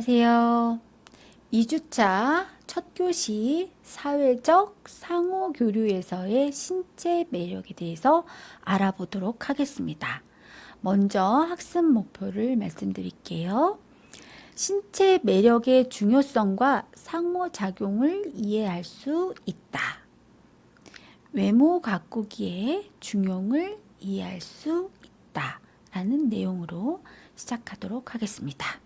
안녕하세요. 2주차 첫 교시 사회적 상호교류에서의 신체 매력에 대해서 알아보도록 하겠습니다. 먼저 학습 목표를 말씀드릴게요. 신체 매력의 중요성과 상호작용을 이해할 수 있다. 외모 가꾸기의 중용을 이해할 수 있다. 라는 내용으로 시작하도록 하겠습니다.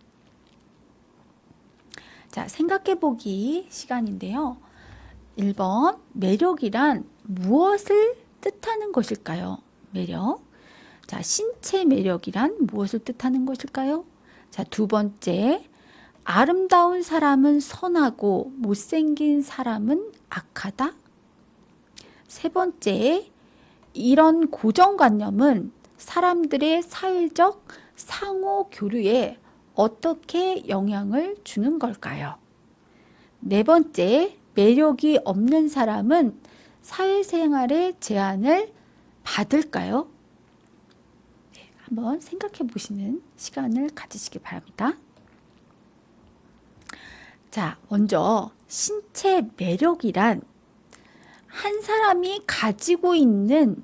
자, 생각해보기 시간인데요. 1번, 매력이란 무엇을 뜻하는 것일까요? 매력. 자, 신체 매력이란 무엇을 뜻하는 것일까요? 자, 두 번째, 아름다운 사람은 선하고 못생긴 사람은 악하다? 세 번째, 이런 고정관념은 사람들의 사회적 상호 교류에 어떻게 영향을 주는 걸까요? 네 번째, 매력이 없는 사람은 사회생활의 제한을 받을까요? 네, 한번 생각해 보시는 시간을 가지시기 바랍니다. 자, 먼저 신체 매력이란 한 사람이 가지고 있는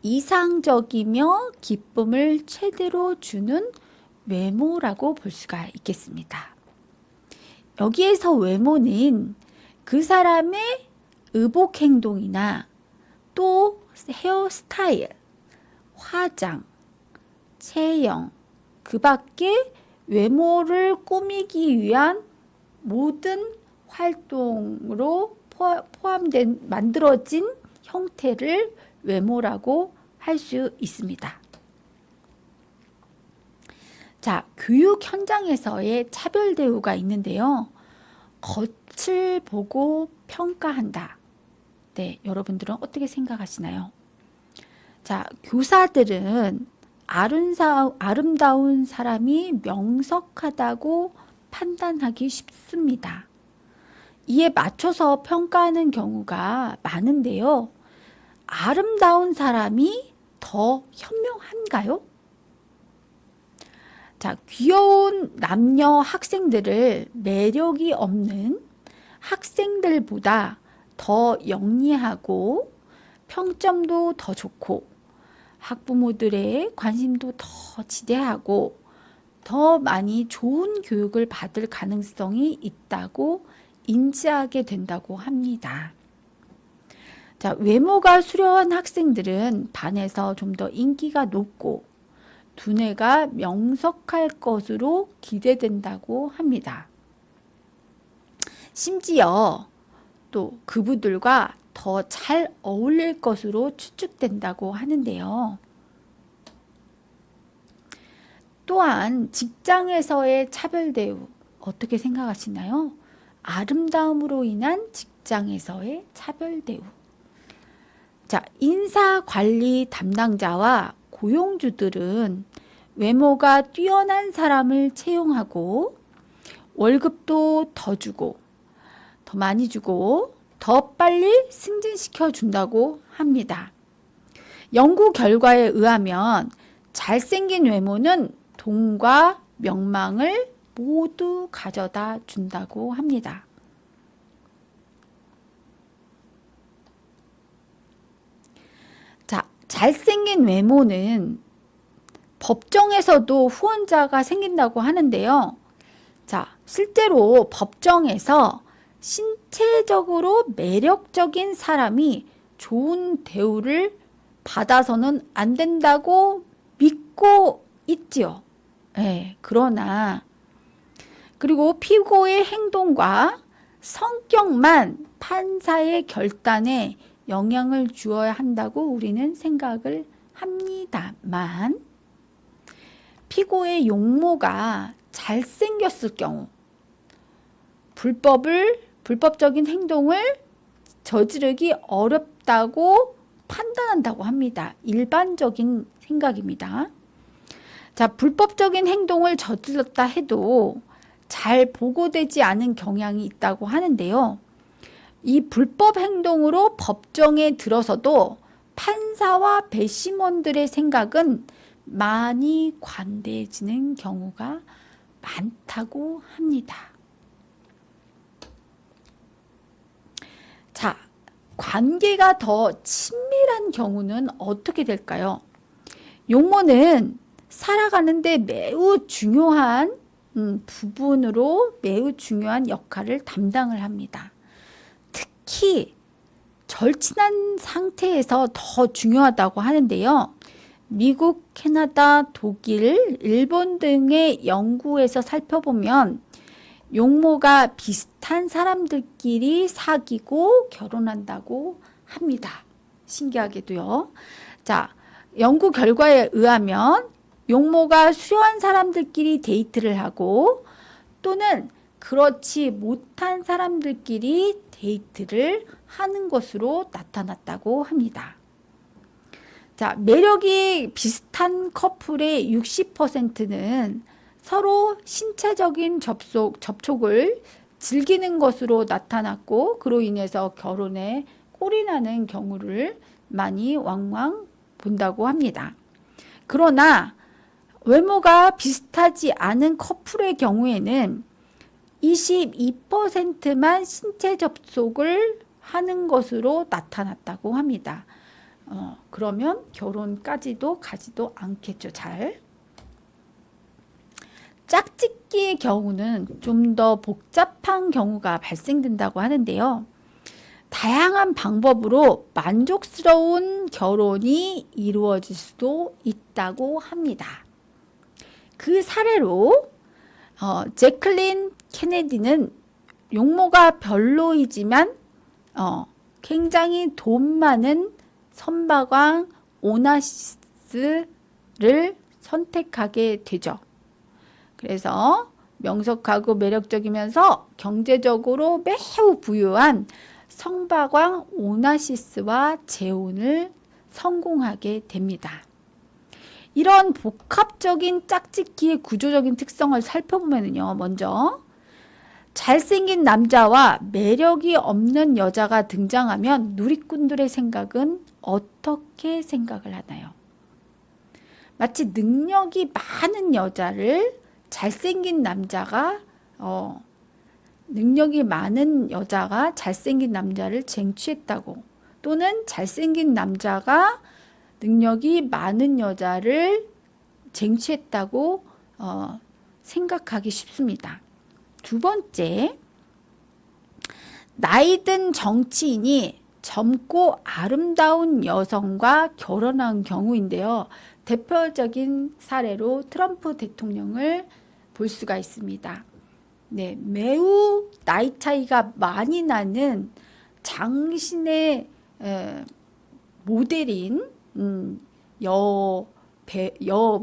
이상적이며 기쁨을 최대로 주는 외모라고 볼 수가 있겠습니다. 여기에서 외모는 그 사람의 의복 행동이나 또 헤어스타일, 화장, 체형, 그 밖에 외모를 꾸미기 위한 모든 활동으로 포함된 만들어진 형태를 외모라고 할 수 있습니다. 자, 교육 현장에서의 차별 대우가 있는데요. 겉을 보고 평가한다. 네, 여러분들은 어떻게 생각하시나요? 자, 교사들은 아름다운 사람이 명석하다고 판단하기 쉽습니다. 이에 맞춰서 평가하는 경우가 많은데요. 아름다운 사람이 더 현명한가요? 자, 귀여운 남녀 학생들을 매력이 없는 학생들보다 더 영리하고 평점도 더 좋고 학부모들의 관심도 더 지대하고 더 많이 좋은 교육을 받을 가능성이 있다고 인지하게 된다고 합니다. 자, 외모가 수려한 학생들은 반에서 좀 더 인기가 높고 두뇌가 명석할 것으로 기대된다고 합니다. 심지어 또 그분들과 더 잘 어울릴 것으로 추측된다고 하는데요. 또한 직장에서의 차별 대우 어떻게 생각하시나요? 아름다움으로 인한 직장에서의 차별 대우. 자, 인사관리 담당자와 고용주들은 외모가 뛰어난 사람을 채용하고 월급도 더 주고 더 많이 주고 더 빨리 승진시켜 준다고 합니다. 연구 결과에 의하면 잘생긴 외모는 돈과 명망을 모두 가져다 준다고 합니다. 자, 잘생긴 외모는 법정에서도 후원자가 생긴다고 하는데요. 자, 실제로 법정에서 신체적으로 매력적인 사람이 좋은 대우를 받아서는 안 된다고 믿고 있지요. 네, 그러나 그리고 피고의 행동과 성격만 판사의 결단에 영향을 주어야 한다고 우리는 생각을 합니다만 피고의 용모가 잘생겼을 경우 불법적인 행동을 저지르기 어렵다고 판단한다고 합니다. 일반적인 생각입니다. 자, 불법적인 행동을 저질렀다 해도 잘 보고되지 않은 경향이 있다고 하는데요. 이 불법 행동으로 법정에 들어서도 판사와 배심원들의 생각은 많이 관대해지는 경우가 많다고 합니다. 자, 관계가 더 친밀한 경우는 어떻게 될까요? 용모는 살아가는데 매우 중요한 부분으로 매우 중요한 역할을 담당을 합니다. 특히 절친한 상태에서 더 중요하다고 하는데요. 미국, 캐나다, 독일, 일본 등의 연구에서 살펴보면 용모가 비슷한 사람들끼리 사귀고 결혼한다고 합니다. 신기하게도요. 자, 연구 결과에 의하면 용모가 수려한 사람들끼리 데이트를 하고 또는 그렇지 못한 사람들끼리 데이트를 하는 것으로 나타났다고 합니다. 자, 매력이 비슷한 커플의 60%는 서로 신체적인 접촉을 즐기는 것으로 나타났고 그로 인해서 결혼에 꼴이 나는 경우를 많이 왕왕 본다고 합니다. 그러나 외모가 비슷하지 않은 커플의 경우에는 22%만 신체 접촉을 하는 것으로 나타났다고 합니다. 그러면 결혼까지도 가지도 않겠죠. 잘. 짝짓기의 경우는 좀 더 복잡한 경우가 발생된다고 하는데요. 다양한 방법으로 만족스러운 결혼이 이루어질 수도 있다고 합니다. 그 사례로 제클린 케네디는 용모가 별로이지만 굉장히 돈 많은 선박왕 오나시스를 선택하게 되죠. 그래서 명석하고 매력적이면서 경제적으로 매우 부유한 선박왕 오나시스와 재혼을 성공하게 됩니다. 이런 복합적인 짝짓기의 구조적인 특성을 살펴보면요. 먼저 잘생긴 남자와 매력이 없는 여자가 등장하면 누리꾼들의 생각은 어떻게 생각을 하나요? 마치 능력이 많은 여자를 잘생긴 남자가 잘생긴 남자를 쟁취했다고 또는 잘생긴 남자가 능력이 많은 여자를 쟁취했다고 생각하기 쉽습니다. 두 번째, 나이든 정치인이 젊고 아름다운 여성과 결혼한 경우인데요. 대표적인 사례로 트럼프 대통령을 볼 수가 있습니다. 네, 매우 나이 차이가 많이 나는 장신의 모델인 여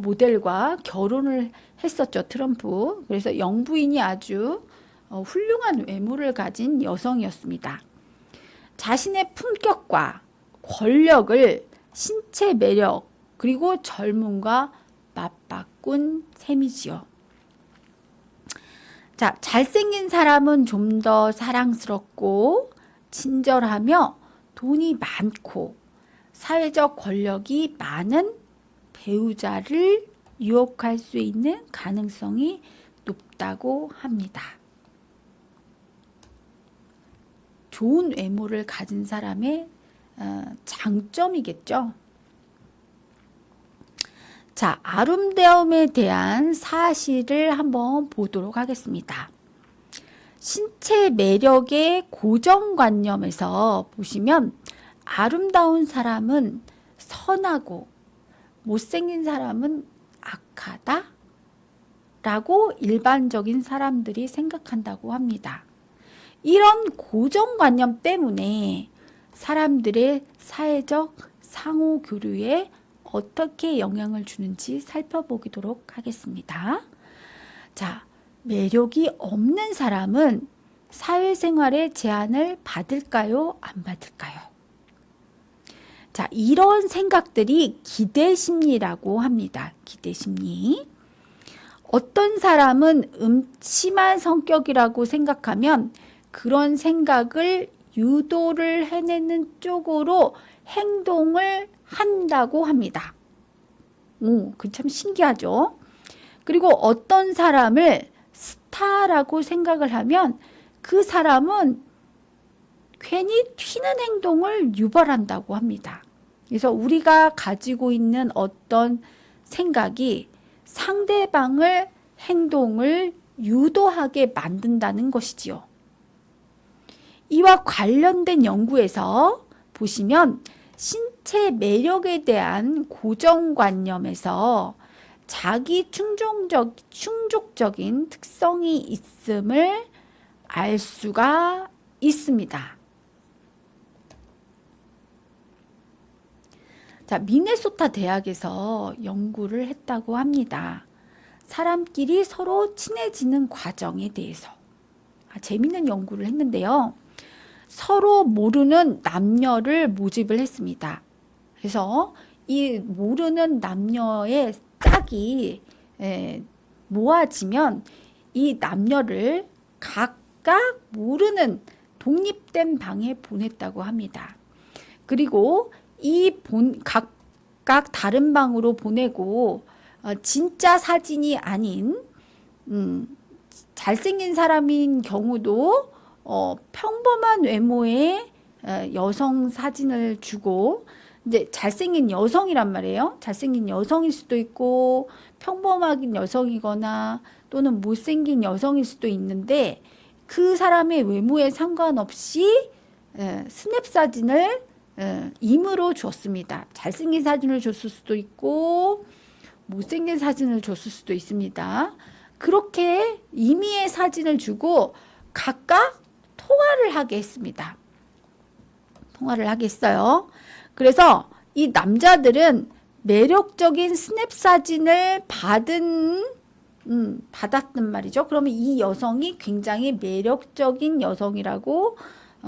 모델과 결혼을 했었죠, 트럼프. 그래서 영부인이 아주 훌륭한 외모를 가진 여성이었습니다. 자신의 품격과 권력을 신체 매력 그리고 젊음과 맞바꾼 셈이지요. 자, 잘생긴 사람은 좀 더 사랑스럽고 친절하며 돈이 많고 사회적 권력이 많은 배우자를 유혹할 수 있는 가능성이 높다고 합니다. 좋은 외모를 가진 사람의 장점이겠죠. 자, 아름다움에 대한 사실을 한번 보도록 하겠습니다. 신체 매력의 고정관념에서 보시면 아름다운 사람은 선하고 못생긴 사람은 악하다 라고 일반적인 사람들이 생각한다고 합니다. 이런 고정관념 때문에 사람들의 사회적 상호교류에 어떻게 영향을 주는지 살펴보도록 하겠습니다. 자, 매력이 없는 사람은 사회생활에 제한을 받을까요? 안 받을까요? 자, 이런 생각들이 기대심리라고 합니다. 기대심리. 어떤 사람은 음침한 성격이라고 생각하면 그런 생각을 유도를 해내는 쪽으로 행동을 한다고 합니다. 그 참 신기하죠. 그리고 어떤 사람을 좋다라고 생각을 하면 그 사람은 괜히 튀는 행동을 유발한다고 합니다. 그래서 우리가 가지고 있는 어떤 생각이 상대방을 행동을 유도하게 만든다는 것이지요. 이와 관련된 연구에서 보시면 신체 매력에 대한 고정관념에서 자기 충족적인 특성이 있음을 알 수가 있습니다. 자, 미네소타 대학에서 연구를 했다고 합니다. 사람끼리 서로 친해지는 과정에 대해서. 재미있는 연구를 했는데요. 서로 모르는 남녀를 모집을 했습니다. 그래서 이 모르는 남녀의 짝이 모아지면 이 남녀를 각각 모르는 독립된 방에 보냈다고 합니다. 그리고 각각 다른 방으로 보내고 진짜 사진이 아닌 잘생긴 사람인 경우도 평범한 외모의 여성 사진을 주고, 이제 잘생긴 여성이란 말이에요. 잘생긴 여성일 수도 있고 평범한 여성이거나 또는 못생긴 여성일 수도 있는데 그 사람의 외모에 상관없이 스냅 사진을 임의로 줬습니다. 잘생긴 사진을 줬을 수도 있고 못생긴 사진을 줬을 수도 있습니다. 그렇게 임의의 사진을 주고 각각 통화를 하게 했습니다. 통화를 하게 했어요. 그래서 이 남자들은 매력적인 스냅 사진을 받았단 말이죠. 그러면 이 여성이 굉장히 매력적인 여성이라고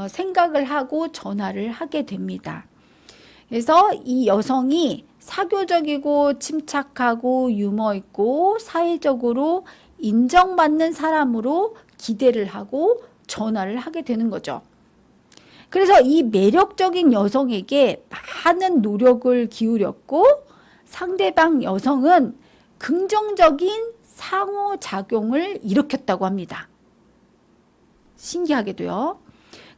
생각을 하고 전화를 하게 됩니다. 그래서 이 여성이 사교적이고 침착하고 유머 있고 사회적으로 인정받는 사람으로 기대를 하고 전화를 하게 되는 거죠. 그래서 이 매력적인 여성에게 많은 노력을 기울였고 상대방 여성은 긍정적인 상호작용을 일으켰다고 합니다. 신기하게도요.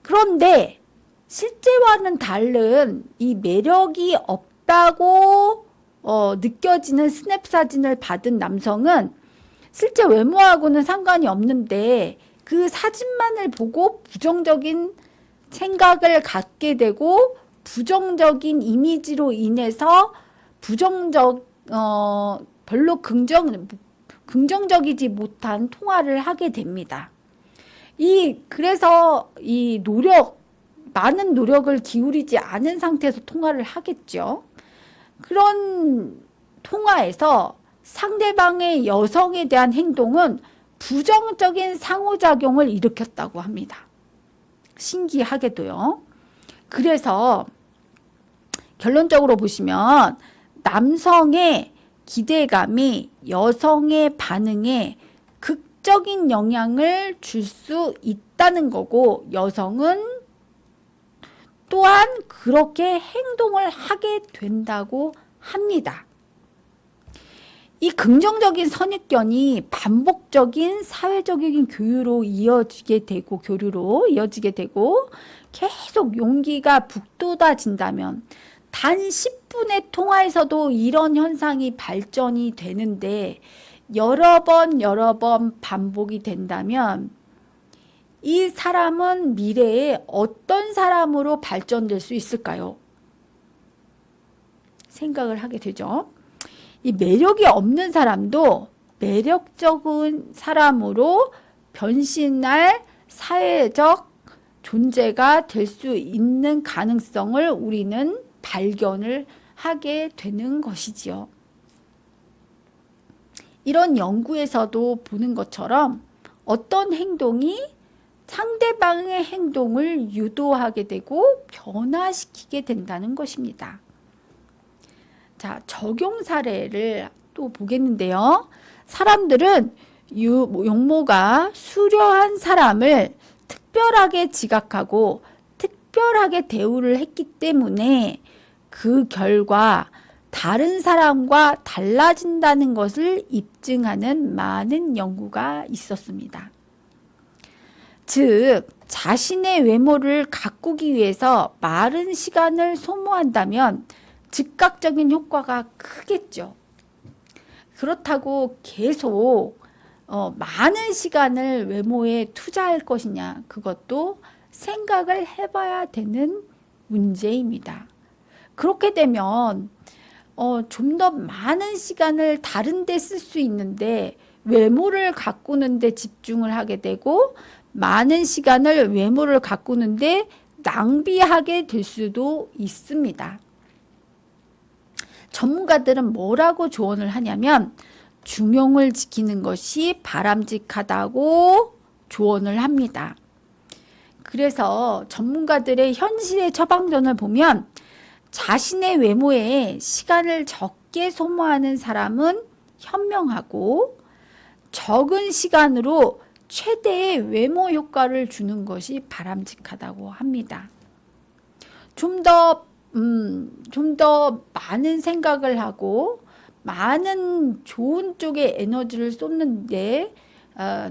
그런데 실제와는 다른 이 매력이 없다고 느껴지는 스냅 사진을 받은 남성은 실제 외모하고는 상관이 없는데 그 사진만을 보고 부정적인 생각을 갖게 되고 부정적인 이미지로 인해서 별로 긍정적이지 못한 통화를 하게 됩니다. 그래서 많은 노력을 기울이지 않은 상태에서 통화를 하겠죠. 그런 통화에서 상대방의 여성에 대한 행동은 부정적인 상호작용을 일으켰다고 합니다. 신기하게도요. 그래서 결론적으로 보시면 남성의 기대감이 여성의 반응에 극적인 영향을 줄 수 있다는 거고 여성은 또한 그렇게 행동을 하게 된다고 합니다. 이 긍정적인 선입견이 반복적인 사회적인 교류로 이어지게 되고 계속 용기가 북돋아진다면 단 10분의 통화에서도 이런 현상이 발전이 되는데 여러 번 반복이 된다면 이 사람은 미래에 어떤 사람으로 발전될 수 있을까요? 생각을 하게 되죠. 이 매력이 없는 사람도 매력적인 사람으로 변신할 사회적 존재가 될 수 있는 가능성을 우리는 발견을 하게 되는 것이지요. 이런 연구에서도 보는 것처럼 어떤 행동이 상대방의 행동을 유도하게 되고 변화시키게 된다는 것입니다. 자, 적용 사례를 또 보겠는데요. 사람들은 용모가 수려한 사람을 특별하게 지각하고 특별하게 대우를 했기 때문에 그 결과 다른 사람과 달라진다는 것을 입증하는 많은 연구가 있었습니다. 즉, 자신의 외모를 가꾸기 위해서 많은 시간을 소모한다면 즉각적인 효과가 크겠죠. 그렇다고 계속 많은 시간을 외모에 투자할 것이냐, 그것도 생각을 해봐야 되는 문제입니다. 그렇게 되면 좀 더 많은 시간을 다른 데 쓸 수 있는데 외모를 가꾸는 데 집중을 하게 되고 많은 시간을 외모를 가꾸는 데 낭비하게 될 수도 있습니다. 전문가들은 뭐라고 조언을 하냐면 중용을 지키는 것이 바람직하다고 조언을 합니다. 그래서 전문가들의 현실의 처방전을 보면 자신의 외모에 시간을 적게 소모하는 사람은 현명하고 적은 시간으로 최대의 외모 효과를 주는 것이 바람직하다고 합니다. 좀 더 많은 생각을 하고 많은 좋은 쪽에 에너지를 쏟는데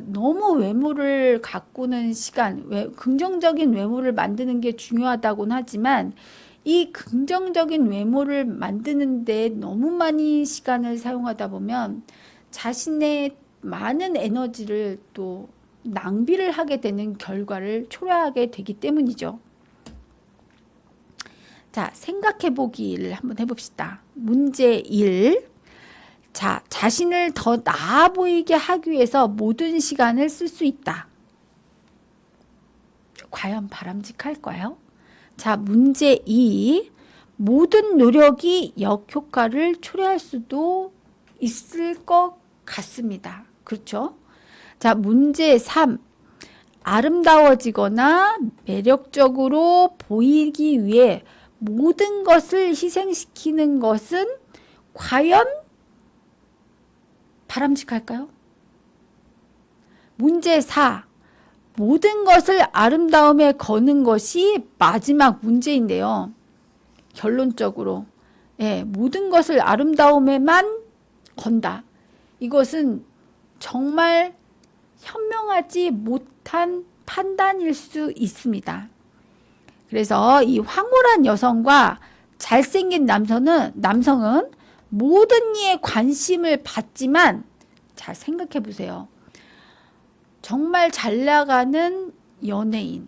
너무 외모를 가꾸는 시간, 긍정적인 외모를 만드는 게 중요하다고는 하지만 이 긍정적인 외모를 만드는 데 너무 많이 시간을 사용하다 보면 자신의 많은 에너지를 또 낭비를 하게 되는 결과를 초래하게 되기 때문이죠. 자, 생각해 보기를 한번 해봅시다. 문제 1. 자, 자신을 더 나아 보이게 하기 위해서 모든 시간을 쓸 수 있다. 과연 바람직할까요? 자, 문제 2. 모든 노력이 역효과를 초래할 수도 있을 것 같습니다. 그렇죠? 자, 문제 3. 아름다워지거나 매력적으로 보이기 위해 모든 것을 희생시키는 것은 과연 바람직할까요? 문제 4. 모든 것을 아름다움에 거는 것이 마지막 문제인데요. 결론적으로 모든 것을 아름다움에만 건다. 이것은 정말 현명하지 못한 판단일 수 있습니다. 그래서 이 황홀한 여성과 잘생긴 남성은 모든 이의 관심을 받지만 잘 생각해 보세요. 정말 잘 나가는 연예인,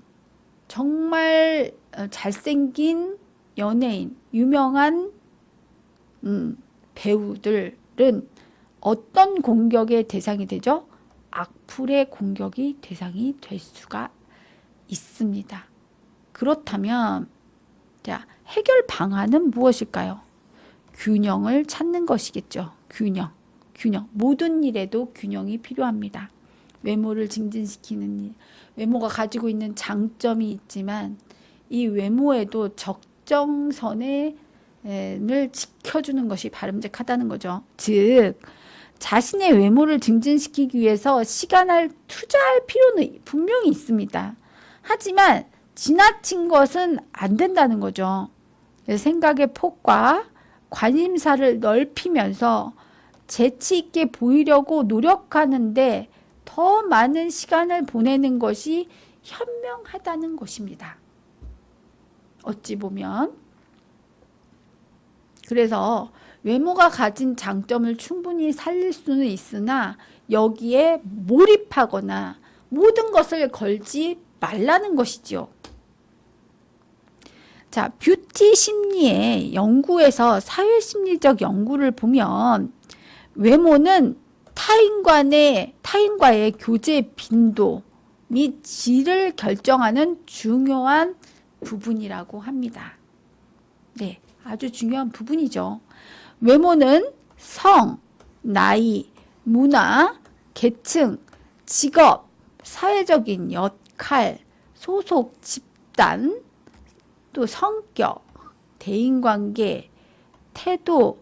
정말 잘생긴 연예인, 유명한 배우들은 어떤 공격의 대상이 되죠? 악플의 공격이 대상이 될 수가 있습니다. 그렇다면 자, 해결 방안은 무엇일까요? 균형을 찾는 것이겠죠. 균형. 모든 일에도 균형이 필요합니다. 외모를 증진시키는 일. 외모가 가지고 있는 장점이 있지만 이 외모에도 적정선을 지켜주는 것이 바람직하다는 거죠. 즉 자신의 외모를 증진시키기 위해서 시간을 투자할 필요는 분명히 있습니다. 하지만 지나친 것은 안 된다는 거죠. 생각의 폭과 관심사를 넓히면서 재치 있게 보이려고 노력하는데 더 많은 시간을 보내는 것이 현명하다는 것입니다. 어찌 보면. 그래서 외모가 가진 장점을 충분히 살릴 수는 있으나 여기에 몰입하거나 모든 것을 걸지 말라는 것이죠. 자, 뷰티 심리의 연구에서 사회심리적 연구를 보면 외모는 타인과의 교제 빈도 및 질을 결정하는 중요한 부분이라고 합니다. 네, 아주 중요한 부분이죠. 외모는 성, 나이, 문화, 계층, 직업, 사회적인 역할, 소속 집단, 또 성격, 대인관계, 태도,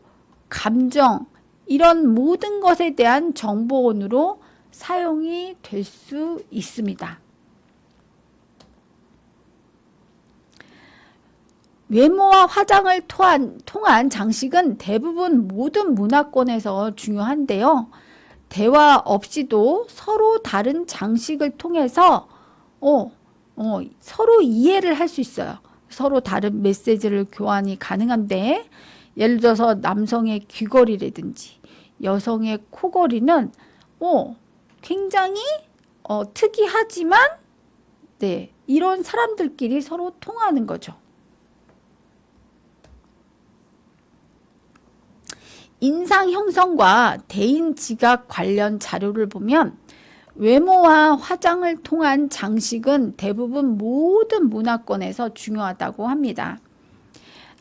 감정 이런 모든 것에 대한 정보원으로 사용이 될 수 있습니다. 외모와 화장을 통한 장식은 대부분 모든 문화권에서 중요한데요. 대화 없이도 서로 다른 장식을 통해서 서로 이해를 할 수 있어요. 서로 다른 메시지를 교환이 가능한데, 예를 들어서 남성의 귀걸이라든지 여성의 코걸이는 굉장히 특이하지만 이런 사람들끼리 서로 통하는 거죠. 인상 형성과 대인 지각 관련 자료를 보면 외모와 화장을 통한 장식은 대부분 모든 문화권에서 중요하다고 합니다.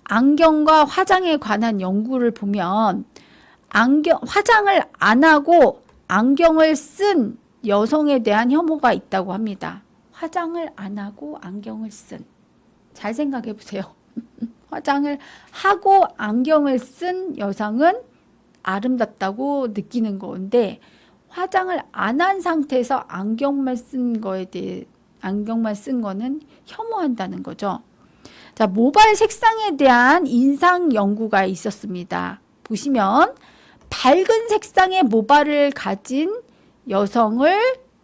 안경과 화장에 관한 연구를 보면 화장을 안 하고 안경을 쓴 여성에 대한 혐오가 있다고 합니다. 화장을 안 하고 안경을 쓴. 잘 생각해 보세요. 화장을 하고 안경을 쓴 여성은 아름답다고 느끼는 건데, 화장을 안 한 상태에서 안경만 쓴 거는 혐오한다는 거죠. 자, 모발 색상에 대한 인상 연구가 있었습니다. 보시면 밝은 색상의 모발을 가진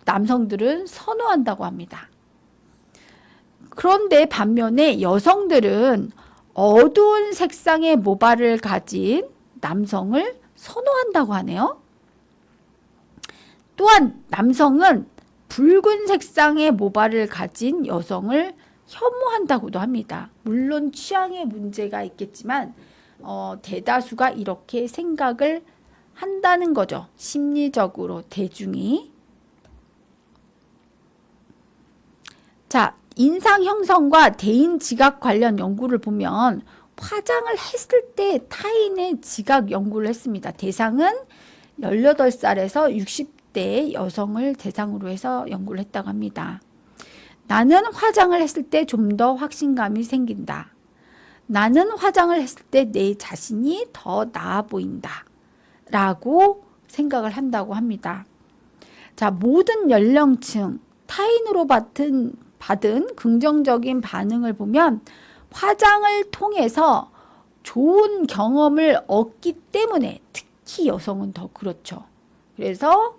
남성들은 선호한다고 합니다. 그런데 반면에 여성들은 어두운 색상의 모발을 가진 남성을 선호한다고 하네요. 또한 남성은 붉은 색상의 모발을 가진 여성을 혐오한다고도 합니다. 물론 취향의 문제가 있겠지만 대다수가 이렇게 생각을 한다는 거죠. 심리적으로 대중이. 자, 인상 형성과 대인 지각 관련 연구를 보면 화장을 했을 때 타인의 지각 연구를 했습니다. 대상은 18살에서 60대 여성을 대상으로 해서 연구를 했다고 합니다. 나는 화장을 했을 때 좀 더 확신감이 생긴다. 나는 화장을 했을 때 내 자신이 더 나아 보인다. 라고 생각을 한다고 합니다. 자, 모든 연령층 타인으로 받은 긍정적인 반응을 보면 화장을 통해서 좋은 경험을 얻기 때문에 특히 여성은 더 그렇죠. 그래서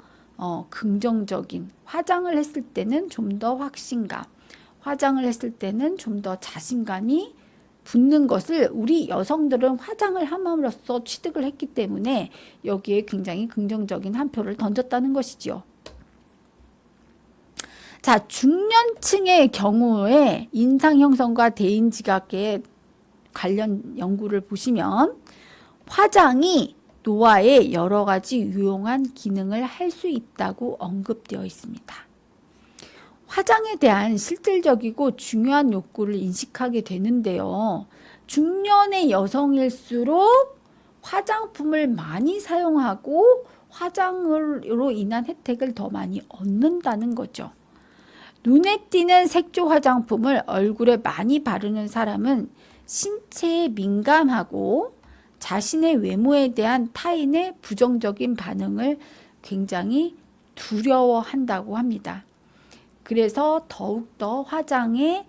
긍정적인, 화장을 했을 때는 좀 더 확신감, 화장을 했을 때는 좀 더 자신감이 붙는 것을 우리 여성들은 화장을 함으로써 취득을 했기 때문에 여기에 굉장히 긍정적인 한 표를 던졌다는 것이죠. 자, 중년층의 경우에 인상 형성과 대인 지각에 관련 연구를 보시면 화장이 노화에 여러 가지 유용한 기능을 할 수 있다고 언급되어 있습니다. 화장에 대한 실질적이고 중요한 욕구를 인식하게 되는데요. 중년의 여성일수록 화장품을 많이 사용하고 화장으로 인한 혜택을 더 많이 얻는다는 거죠. 눈에 띄는 색조 화장품을 얼굴에 많이 바르는 사람은 신체에 민감하고 자신의 외모에 대한 타인의 부정적인 반응을 굉장히 두려워한다고 합니다. 그래서 더욱더 화장에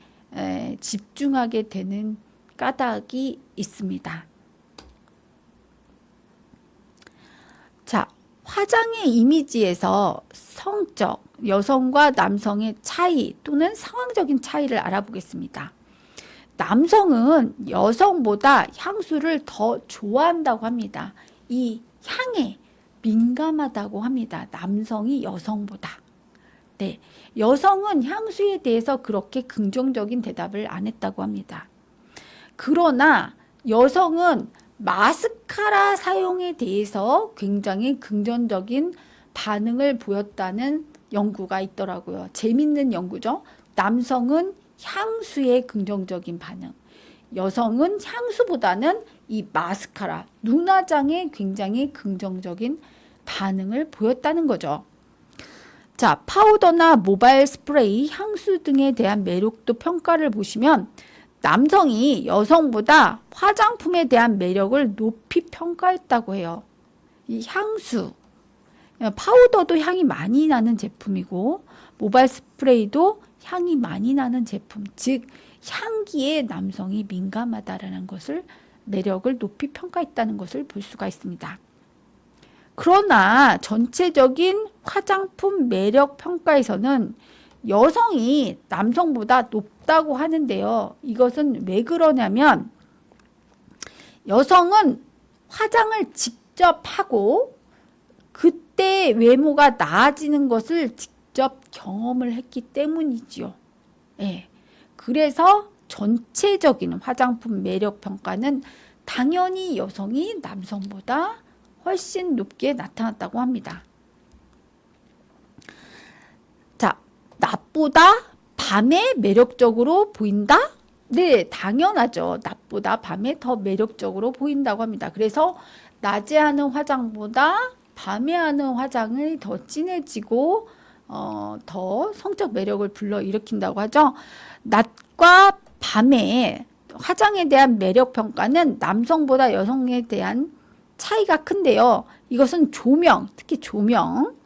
집중하게 되는 까닭이 있습니다. 자, 화장의 이미지에서 성적, 여성과 남성의 차이 또는 상황적인 차이를 알아보겠습니다. 남성은 여성보다 향수를 더 좋아한다고 합니다. 이 향에 민감하다고 합니다. 남성이 여성보다. 네, 여성은 향수에 대해서 그렇게 긍정적인 대답을 안 했다고 합니다. 그러나 여성은 마스카라 사용에 대해서 굉장히 긍정적인 반응을 보였다는 연구가 있더라고요. 재밌는 연구죠. 남성은 향수에 긍정적인 반응, 여성은 향수보다는 이 마스카라, 눈화장에 굉장히 긍정적인 반응을 보였다는 거죠. 자, 파우더나 모바일 스프레이, 향수 등에 대한 매력도 평가를 보시면 남성이 여성보다 화장품에 대한 매력을 높이 평가했다고 해요. 이 향수, 파우더도 향이 많이 나는 제품이고 모바일 스프레이도 향이 많이 나는 제품, 즉 향기에 남성이 민감하다라는 것을 매력을 높이 평가했다는 것을 볼 수가 있습니다. 그러나 전체적인 화장품 매력 평가에서는 여성이 남성보다 높다고 하는데요. 이것은 왜 그러냐면 여성은 화장을 직접 하고 그때 외모가 나아지는 것을 직접 경험을 했기 때문이지요. 예. 그래서 전체적인 화장품 매력 평가는 당연히 여성이 남성보다 훨씬 높게 나타났다고 합니다. 자, 낮보다 밤에 매력적으로 보인다? 네, 당연하죠. 낮보다 밤에 더 매력적으로 보인다고 합니다. 그래서 낮에 하는 화장보다 밤에 하는 화장이 더 진해지고 더 성적 매력을 불러일으킨다고 하죠. 낮과 밤에 화장에 대한 매력 평가는 남성보다 여성에 대한 차이가 큰데요. 이것은 조명, 특히 조명,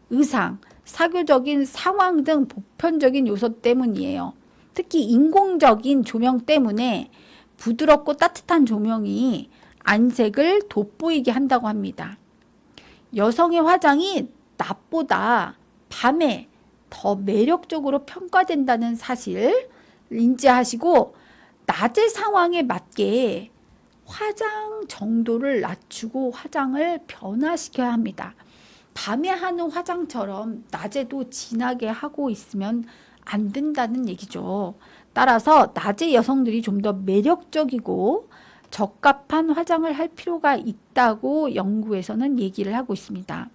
의상, 사교적인 상황 등 보편적인 요소 때문이에요. 특히 인공적인 조명 때문에 부드럽고 따뜻한 조명이 안색을 돋보이게 한다고 합니다. 여성의 화장이 낮보다 밤에 더 매력적으로 평가된다는 사실 인지하시고 낮의 상황에 맞게 화장 정도를 낮추고 화장을 변화시켜야 합니다. 밤에 하는 화장처럼 낮에도 진하게 하고 있으면 안 된다는 얘기죠. 따라서 낮에 여성들이 좀 더 매력적이고 적합한 화장을 할 필요가 있다고 연구에서는 얘기를 하고 있습니다.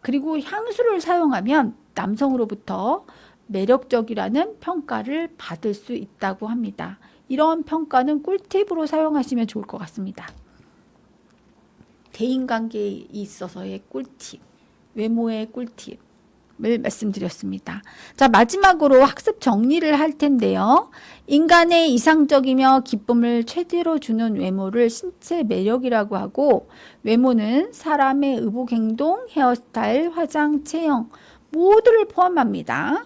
그리고 향수를 사용하면 남성으로부터 매력적이라는 평가를 받을 수 있다고 합니다. 이런 평가는 꿀팁으로 사용하시면 좋을 것 같습니다. 대인관계에 있어서의 꿀팁, 외모의 꿀팁을 말씀드렸습니다. 자, 마지막으로 학습 정리를 할 텐데요. 인간의 이상적이며 기쁨을 최대로 주는 외모를 신체 매력이라고 하고, 외모는 사람의 의복, 행동, 헤어스타일, 화장, 체형 모두를 포함합니다.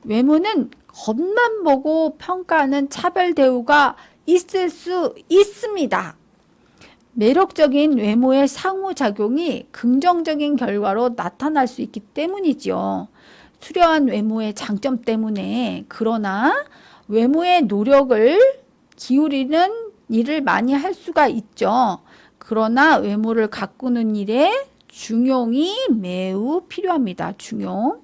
외모는 겉만 보고 평가하는 차별 대우가 있을 수 있습니다. 매력적인 외모의 상호작용이 긍정적인 결과로 나타날 수 있기 때문이지요. 수려한 외모의 장점 때문에, 그러나 외모의 노력을 기울이는 일을 많이 할 수가 있죠. 그러나 외모를 가꾸는 일에 중용이 매우 필요합니다. 중용.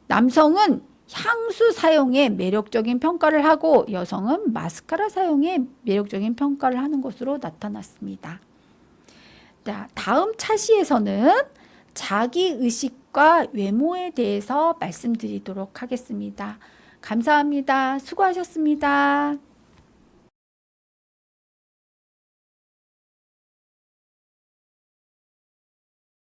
남성은 향수 사용에 매력적인 평가를 하고 여성은 마스카라 사용에 매력적인 평가를 하는 것으로 나타났습니다. 자, 다음 차시에서는 자기의식과 외모에 대해서 말씀드리도록 하겠습니다. 감사합니다. 수고하셨습니다.